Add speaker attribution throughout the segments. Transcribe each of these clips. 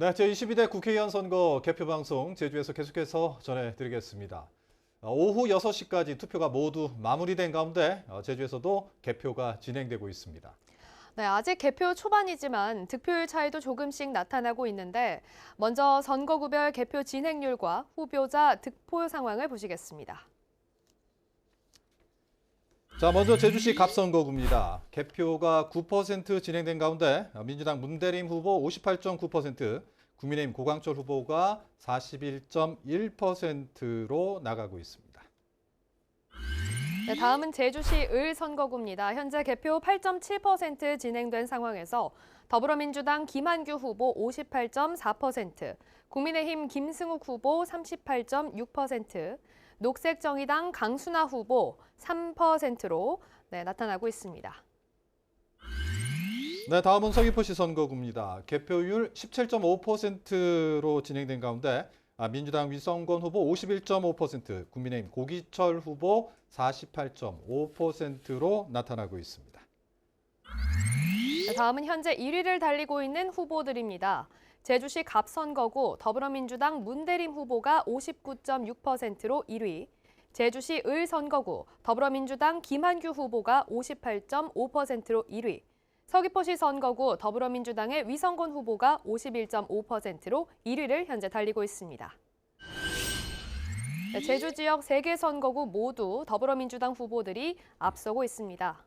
Speaker 1: 네, 제22대 국회의원 선거 개표 방송 제주에서 계속해서 전해드리겠습니다. 오후 6시까지 투표가 모두 마무리된 가운데 제주에서도 개표가 진행되고 있습니다.
Speaker 2: 네, 아직 개표 초반이지만 득표율 차이도 조금씩 나타나고 있는데 먼저 선거구별 개표 진행률과 후보자 득표 상황을 보시겠습니다.
Speaker 1: 자, 먼저 제주시 갑선거구입니다. 개표가 9% 진행된 가운데 민주당 문대림 후보 58.9%, 국민의힘 고광철 후보가 41.1%로 나가고 있습니다.
Speaker 2: 네, 다음은 제주시 을 선거구입니다. 현재 개표 8.7% 진행된 상황에서 더불어민주당 김한규 후보 58.4%, 국민의힘 김승욱 후보 38.6%, 녹색정의당 강순아 후보 3%로 나타나고 있습니다.
Speaker 1: 네, 다음은 서귀포시 선거구입니다. 개표율 17.5%로 진행된 가운데 민주당 위성권 후보 51.5%, 국민의힘 고기철 후보 48.5%로 나타나고 있습니다.
Speaker 2: 네, 다음은 현재 1위를 달리고 있는 후보들입니다. 제주시 갑선거구 더불어민주당 문대림 후보가 59.6%로 1위, 제주시 을 선거구 더불어민주당 김한규 후보가 58.5%로 1위, 서귀포시 선거구 더불어민주당의 위성권 후보가 51.5%로 1위를 현재 달리고 있습니다. 네, 제주 지역 3개 선거구 모두 더불어민주당 후보들이 앞서고 있습니다.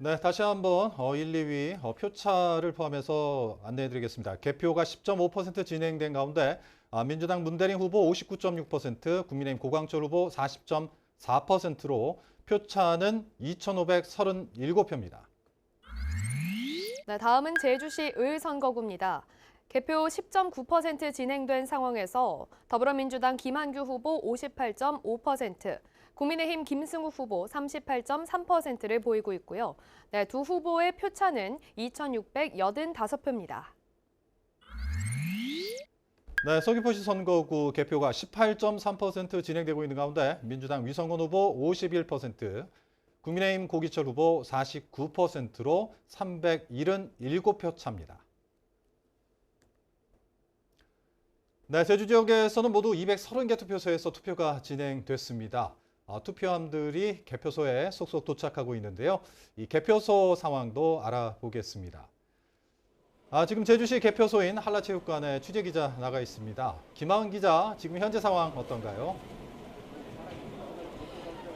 Speaker 1: 네, 다시 한번 1, 2위 표차를 포함해서 안내해드리겠습니다. 개표가 10.5% 진행된 가운데 민주당 문대림 후보 59.6%, 국민의힘 고광철 후보 40.4%로 표차는 2,537표입니다.
Speaker 2: 네, 다음은 제주시 을 선거구입니다. 개표 10.9% 진행된 상황에서 더불어민주당 김한규 후보 58.5%, 국민의힘 김승욱 후보 38.3%를 보이고 있고요. 네, 두 후보의 표차는 2,685표입니다.
Speaker 1: 네, 서귀포시 선거구 개표가 18.3% 진행되고 있는 가운데 민주당 위성권 후보 51%, 국민의힘 고기철 후보 49%로 377표 차입니다. 네, 제주 지역에서는 모두 230개 투표소에서 투표가 진행됐습니다. 투표함들이 개표소에 속속 도착하고 있는데요. 이 개표소 상황도 알아보겠습니다. 지금 제주시 개표소인 한라체육관에 취재기자 나가 있습니다. 김하은 기자, 지금 현재 상황 어떤가요?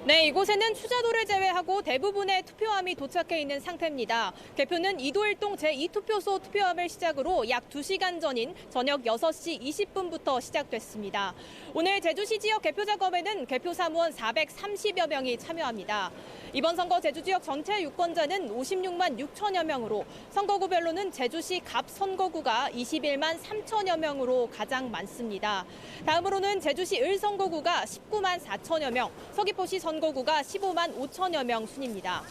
Speaker 3: 네, 이곳에는 추자도를 제외하고 대부분의 투표함이 도착해 있는 상태입니다. 개표는 이도일동 제2투표소 투표함을 시작으로 약 2시간 전인 저녁 6시 20분부터 시작됐습니다. 오늘 제주시 지역 개표 작업에는 개표 사무원 430여 명이 참여합니다. 이번 선거 제주 지역 전체 유권자는 56만 6천여 명으로 선거구별로는 제주시 갑 선거구가 21만 3천여 명으로 가장 많습니다. 다음으로는 제주시 을 선거구가 19만 4천여 명, 서귀포시 선거구가 15만 5천여 명 순입니다.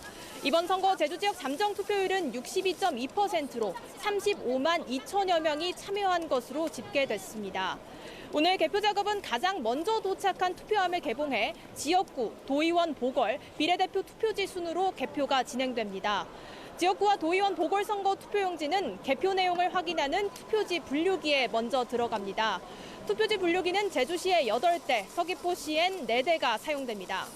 Speaker 3: 이번 선거 제주 지역 잠정 투표율은 62.2%로 35만 2천여 명이 참여한 것으로 집계됐습니다. 오늘 개표 작업은 가장 먼저 도착한 투표함을 개봉해 지역구, 도의원 보궐, 비례대표 투표지 순으로 개표가 진행됩니다. 지역구와 도의원 보궐선거 투표용지는 개표 내용을 확인하는 투표지 분류기에 먼저 들어갑니다. 투표지 분류기는 제주시에 8대, 서귀포시엔 4대가 사용됩니다.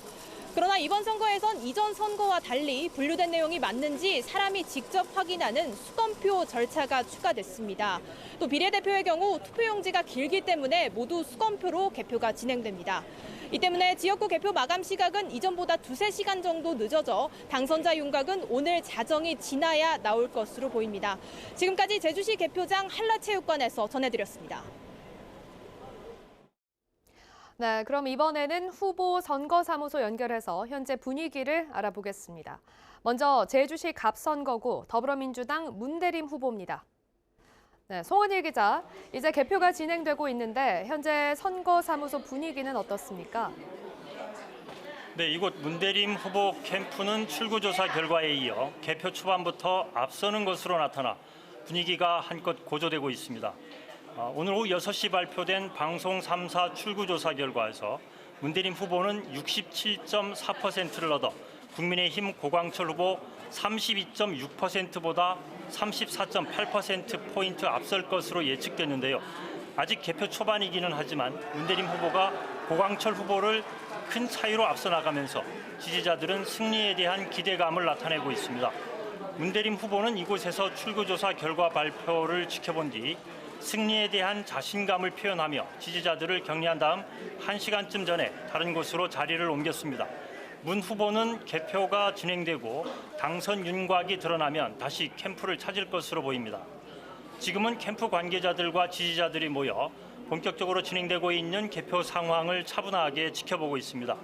Speaker 3: 그러나 이번 선거에선 이전 선거와 달리 분류된 내용이 맞는지 사람이 직접 확인하는 수검표 절차가 추가됐습니다. 또 비례대표의 경우 투표용지가 길기 때문에 모두 수검표로 개표가 진행됩니다. 이 때문에 지역구 개표 마감 시각은 이전보다 2-3시간 정도 늦어져 당선자 윤곽은 오늘 자정이 지나야 나올 것으로 보입니다. 지금까지 제주시 개표장 한라체육관에서 전해드렸습니다.
Speaker 2: 네, 그럼 이번에는 후보 선거사무소 연결해서 현재 분위기를 알아보겠습니다. 먼저 제주시 갑선거구 더불어민주당 문대림 후보입니다. 네, 송은일 기자, 이제 개표가 진행되고 있는데 현재 선거사무소 분위기는 어떻습니까?
Speaker 4: 네, 이곳 문대림 후보 캠프는 출구조사 결과에 이어 개표 초반부터 앞서는 것으로 나타나 분위기가 한껏 고조되고 있습니다. 오늘 오후 6시 발표된 방송 3사 출구조사 결과에서 문대림 후보는 67.4%를 얻어 국민의힘 고광철 후보 32.6%보다 34.8%포인트 앞설 것으로 예측됐는데요. 아직 개표 초반이기는 하지만 문대림 후보가 고광철 후보를 큰 차이로 앞서 나가면서 지지자들은 승리에 대한 기대감을 나타내고 있습니다. 문대림 후보는 이곳에서 출구조사 결과 발표를 지켜본 뒤 승리에 대한 자신감을 표현하며 지지자들을 격려한 다음 1시간쯤 전에 다른 곳으로 자리를 옮겼습니다. 문 후보는 개표가 진행되고 당선 윤곽이 드러나면 다시 캠프를 찾을 것으로 보입니다. 지금은 캠프 관계자들과 지지자들이 모여 본격적으로 진행되고 있는 개표 상황을 차분하게 지켜보고 있습니다.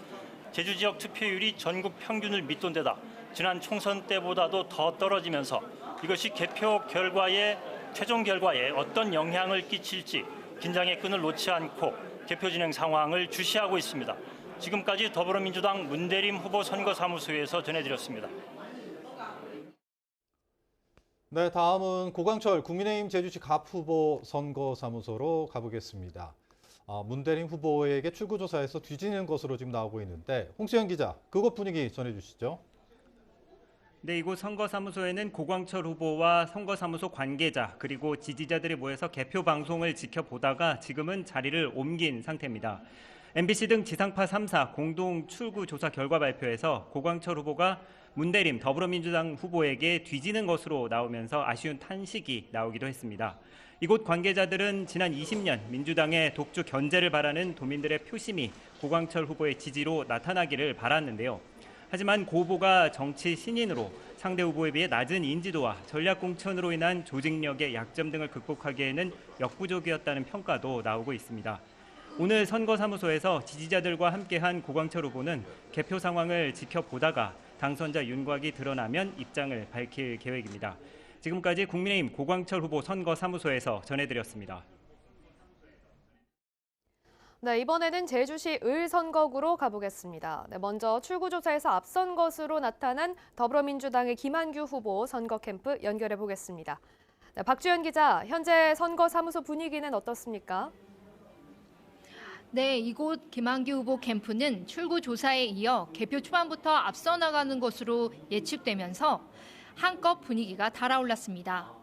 Speaker 4: 제주 지역 투표율이 전국 평균을 밑돈 데다 지난 총선 때보다도 더 떨어지면서 이것이 개표 결과에 최종 결과에 어떤 영향을 끼칠지 긴장의 끈을 놓지 않고 개표 진행 상황을 주시하고 있습니다. 지금까지 더불어민주당 문대림 후보 선거사무소에서 전해드렸습니다.
Speaker 1: 네, 다음은 고광철 국민의힘 제주시 갑 후보 선거사무소로 가보겠습니다. 문대림 후보에게 출구조사에서 뒤지는 것으로 지금 나오고 있는데 홍수영 기자, 그곳 분위기 전해주시죠.
Speaker 5: 네, 이곳 선거사무소에는 고광철 후보와 선거사무소 관계자 그리고 지지자들이 모여서 개표 방송을 지켜보다가 지금은 자리를 옮긴 상태입니다. MBC 등 지상파 3사 공동 출구조사 결과 발표에서 고광철 후보가 문대림 더불어민주당 후보에게 뒤지는 것으로 나오면서 아쉬운 탄식이 나오기도 했습니다. 이곳 관계자들은 지난 20년 민주당의 독주 견제를 바라는 도민들의 표심이 고광철 후보의 지지로 나타나기를 바랐는데요. 하지만 고 후보가 정치 신인으로 상대 후보에 비해 낮은 인지도와 전략 공천으로 인한 조직력의 약점 등을 극복하기에는 역부족이었다는 평가도 나오고 있습니다. 오늘 선거사무소에서 지지자들과 함께한 고광철 후보는 개표 상황을 지켜보다가 당선자 윤곽이 드러나면 입장을 밝힐 계획입니다. 지금까지 국민의힘 고광철 후보 선거사무소에서 전해드렸습니다.
Speaker 2: 네, 이번에는 제주시 을선거구로 가보겠습니다. 네, 먼저 출구조사에서 앞선 것으로 나타난 더불어민주당의 김한규 후보 선거 캠프 연결해 보겠습니다. 네, 박주연 기자, 현재 선거사무소 분위기는 어떻습니까?
Speaker 6: 네, 이곳 김한규 후보 캠프는 출구조사에 이어 개표 초반부터 앞서 나가는 것으로 예측되면서 한껏 분위기가 달아올랐습니다.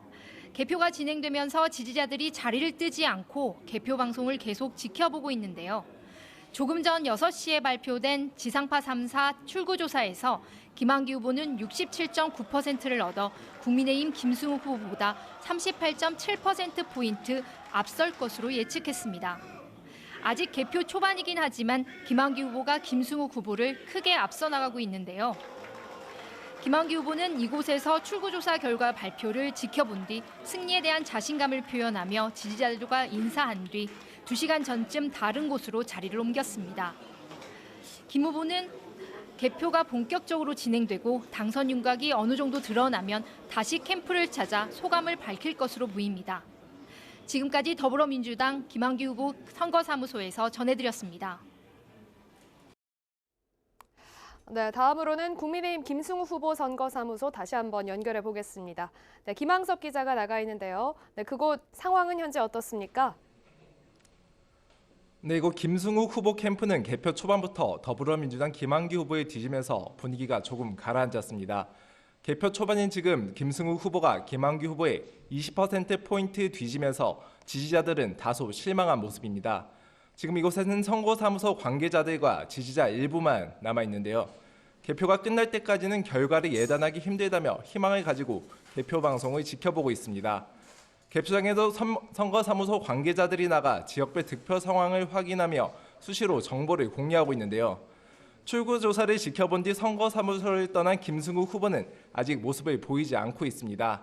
Speaker 6: 개표가 진행되면서 지지자들이 자리를 뜨지 않고 개표 방송을 계속 지켜보고 있는데요. 조금 전 6시에 발표된 지상파 3사 출구조사에서 김한규 후보는 67.9%를 얻어 국민의힘 김승우 후보보다 38.7%포인트 앞설 것으로 예측했습니다. 아직 개표 초반이긴 하지만 김한규 후보가 김승우 후보를 크게 앞서 나가고 있는데요. 김한규 후보는 이곳에서 출구조사 결과 발표를 지켜본 뒤 승리에 대한 자신감을 표현하며 지지자들과 인사한 뒤 2시간 전쯤 다른 곳으로 자리를 옮겼습니다. 김 후보는 개표가 본격적으로 진행되고 당선 윤곽이 어느 정도 드러나면 다시 캠프를 찾아 소감을 밝힐 것으로 보입니다. 지금까지 더불어민주당 김한규 후보 선거사무소에서 전해드렸습니다.
Speaker 2: 네, 다음으로는 국민의힘 김승우 후보 선거사무소 다시 한번 연결해 보겠습니다. 네, 김항섭 기자가 나가 있는데요. 네, 그곳 상황은 현재 어떻습니까?
Speaker 7: 네, 이곳 김승우 후보 캠프는 개표 초반부터 더불어민주당 김한규 후보에 뒤지면서 분위기가 조금 가라앉았습니다. 개표 초반인 지금 김승우 후보가 김한규 후보에 20%포인트 뒤지면서 지지자들은 다소 실망한 모습입니다. 지금 이곳에는 선거사무소 관계자들과 지지자 일부만 남아있는데요. 개표가 끝날 때까지는 결과를 예단하기 힘들다며 희망을 가지고 개표 방송을 지켜보고 있습니다. 개표장에도 선거사무소 관계자들이 나가 지역별 득표 상황을 확인하며 수시로 정보를 공유하고 있는데요. 출구조사를 지켜본 뒤 선거사무소를 떠난 김승우 후보는 아직 모습을 보이지 않고 있습니다.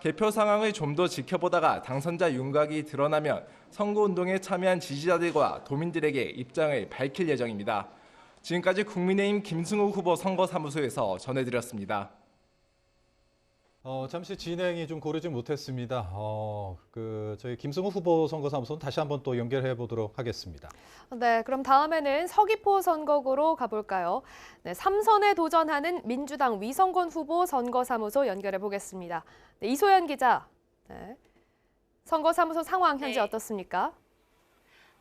Speaker 7: 개표 상황을 좀 더 지켜보다가 당선자 윤곽이 드러나면 선거운동에 참여한 지지자들과 도민들에게 입장을 밝힐 예정입니다. 지금까지 국민의힘 김승우 후보 선거사무소에서 전해드렸습니다.
Speaker 1: 잠시 진행이 좀 고르지 못했습니다. 저희 김승우 후보 선거사무소는 다시 한번 또 연결해 보도록 하겠습니다.
Speaker 2: 네, 그럼 다음에는 서귀포 선거구로 가볼까요? 네, 3선에 도전하는 민주당 위성권 후보 선거사무소 연결해 보겠습니다. 네, 이소연 기자, 네, 선거사무소 상황 현재 어떻습니까?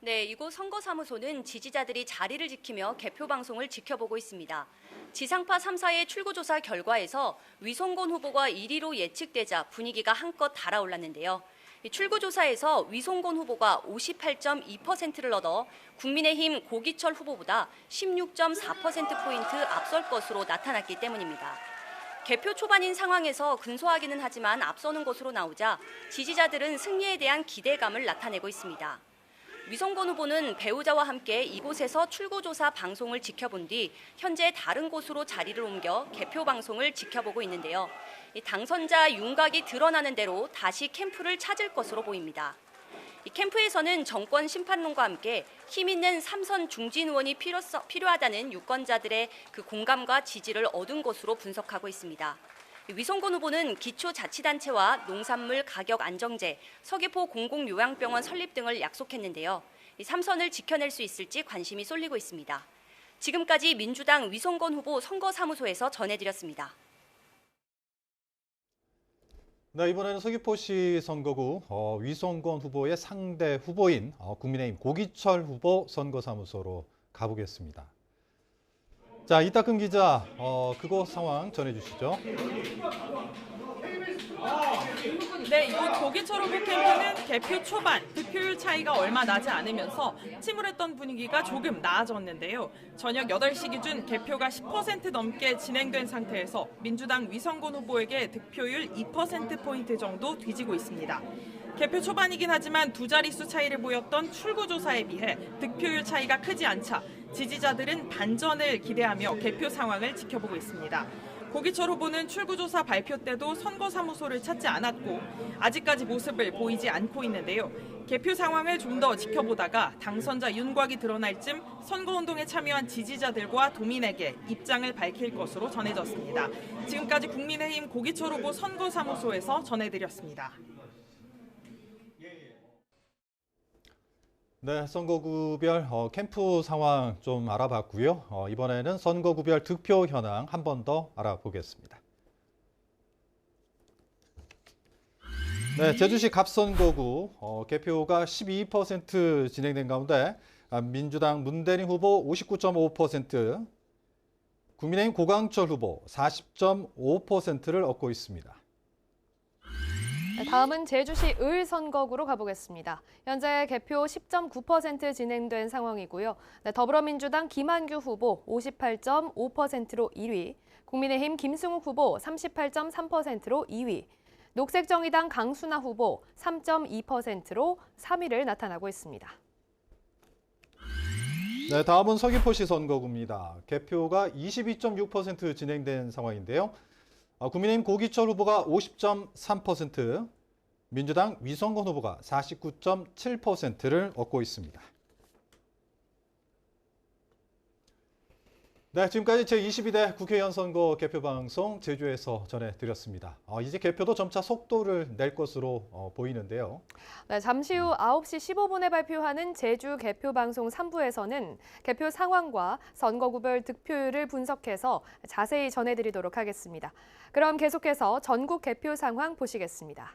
Speaker 8: 네, 이곳 선거사무소는 지지자들이 자리를 지키며 개표 방송을 지켜보고 있습니다. 지상파 3사의 출구조사 결과에서 위성곤 후보가 1위로 예측되자 분위기가 한껏 달아올랐는데요. 출구조사에서 위성곤 후보가 58.2%를 얻어 국민의힘 고기철 후보보다 16.4%포인트 앞설 것으로 나타났기 때문입니다. 개표 초반인 상황에서 근소하기는 하지만 앞서는 것으로 나오자 지지자들은 승리에 대한 기대감을 나타내고 있습니다. 위성곤 후보는 배우자와 함께 이곳에서 출구조사 방송을 지켜본 뒤 현재 다른 곳으로 자리를 옮겨 개표 방송을 지켜보고 있는데요. 당선자 윤곽이 드러나는 대로 다시 캠프를 찾을 것으로 보입니다. 이 캠프에서는 정권 심판론과 함께 힘 있는 3선 중진 의원이 필요하다는 유권자들의 그 공감과 지지를 얻은 것으로 분석하고 있습니다. 위성곤 후보는 기초자치단체와 농산물 가격 안정제, 서귀포 공공요양병원 설립 등을 약속했는데요. 3선을 지켜낼 수 있을지 관심이 쏠리고 있습니다. 지금까지 민주당 위성곤 후보 선거사무소에서 전해드렸습니다.
Speaker 1: 네, 이번에는 서귀포시 선거구 위성곤 후보의 상대 후보인 국민의힘 고기철 후보 선거사무소로 가보겠습니다. 자, 이따금 기자, 그곳 상황 전해주시죠.
Speaker 9: 네, 이곳 고기철 후보 캠프는 개표 초반 득표율 차이가 얼마 나지 않으면서 침울했던 분위기가 조금 나아졌는데요. 저녁 8시 기준 개표가 10% 넘게 진행된 상태에서 민주당 위성곤 후보에게 득표율 2%포인트 정도 뒤지고 있습니다. 개표 초반이긴 하지만 두 자릿수 차이를 보였던 출구조사에 비해 득표율 차이가 크지 않자 지지자들은 반전을 기대하며 개표 상황을 지켜보고 있습니다. 고기철 후보는 출구조사 발표 때도 선거사무소를 찾지 않았고 아직까지 모습을 보이지 않고 있는데요. 개표 상황을 좀 더 지켜보다가 당선자 윤곽이 드러날 쯤 선거운동에 참여한 지지자들과 도민에게 입장을 밝힐 것으로 전해졌습니다. 지금까지 국민의힘 고기철 후보 선거사무소에서 전해드렸습니다.
Speaker 1: 네, 선거구별 캠프 상황 좀 알아봤고요. 이번에는 선거구별 득표 현황 한 번 더 알아보겠습니다. 네, 제주시 갑선거구 개표가 12% 진행된 가운데 민주당 문대림 후보 59.5%, 국민의힘 고강철 후보 40.5%를 얻고 있습니다.
Speaker 2: 다음은 제주시 을 선거구로 가보겠습니다. 현재 개표 10.9% 진행된 상황이고요. 더불어민주당 김한규 후보 58.5%로 1위, 국민의힘 김승욱 후보 38.3%로 2위, 녹색정의당 강순아 후보 3.2%로 3위를 나타나고 있습니다.
Speaker 1: 네, 다음은 서귀포시 선거구입니다. 개표가 22.6% 진행된 상황인데요. 국민의힘 고기철 후보가 50.3%, 민주당 위성곤 후보가 49.7%를 얻고 있습니다. 네, 지금까지 제22대 국회의원 선거 개표 방송 제주에서 전해드렸습니다. 이제 개표도 점차 속도를 낼 것으로 보이는데요.
Speaker 2: 네, 잠시 후 9시 15분에 발표하는 제주 개표 방송 3부에서는 개표 상황과 선거구별 득표율을 분석해서 자세히 전해드리도록 하겠습니다. 그럼 계속해서 전국 개표 상황 보시겠습니다.